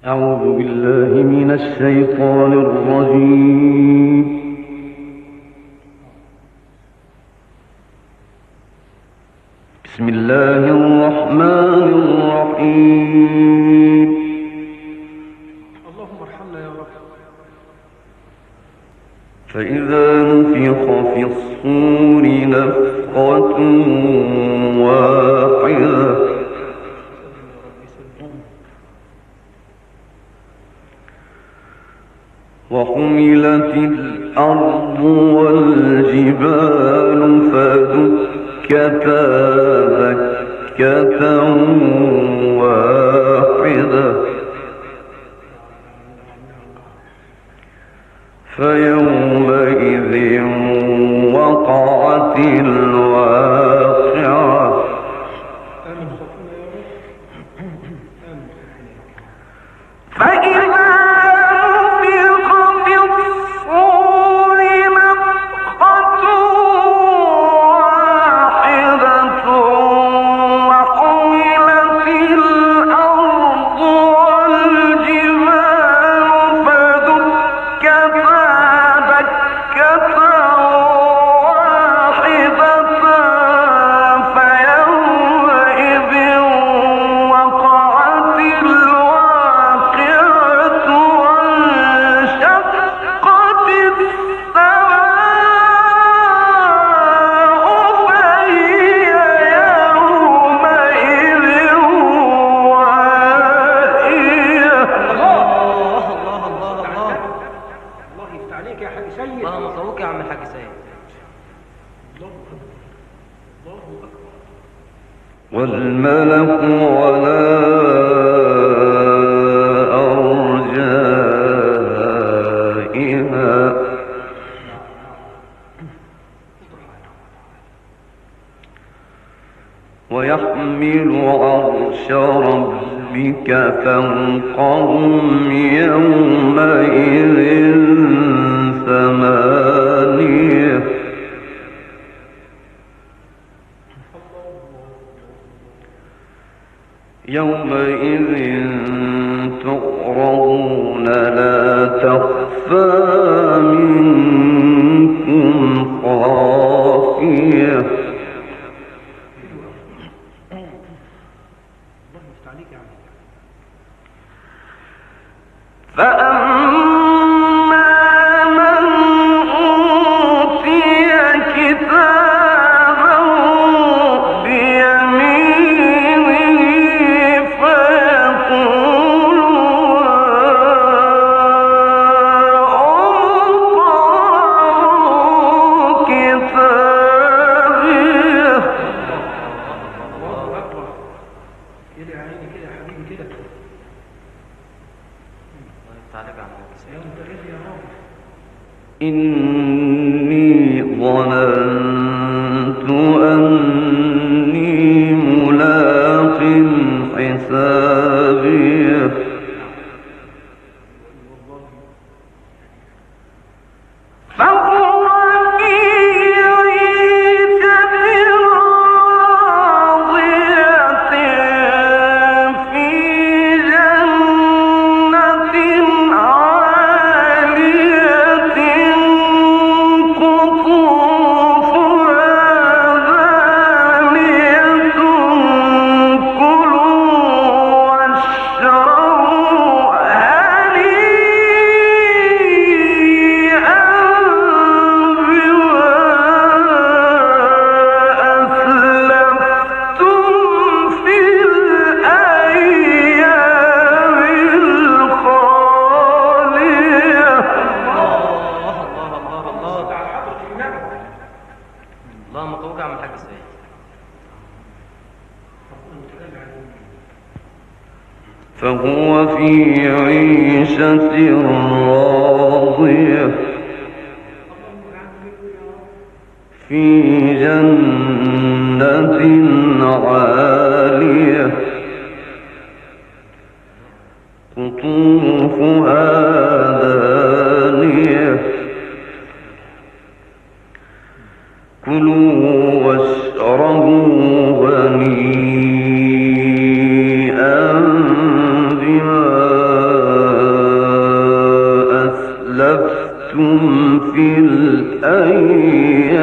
أعوذ بالله من الشيطان الرجيم. بسم الله الرحمن الرحيم. اللهم ارحمنا يا رب. فإذا نفخ في الصور نفخة واحدة وحملت الأرض والجبال فدكتا دكة واحدة فيومئذ وقعت الواقعة. فإذا والملك على أرجائها ويحمل عرش ربك فوقهم يومئذ ثمانية. يومئذ تعرضون لا تخفى منكم خافية. فأما من أوتي كتابه بيمينه فيقول اقرءوا كتابيه. الله أكبر. كده يا عيني كده يا حبيبي كده. إني ظننت أني ملاق حسابيه فهو في عيشة راضية في جنة عالية قطوفها دانية كلوا واشربوا هنيئا بما أسلفتم في الأيام الخالية. اللهم قوك عم الحاج سيد. فهو في عيشة راضية في جنة عالية قطوفها دانية كلوا واشربوا هنيئا بما في الأيام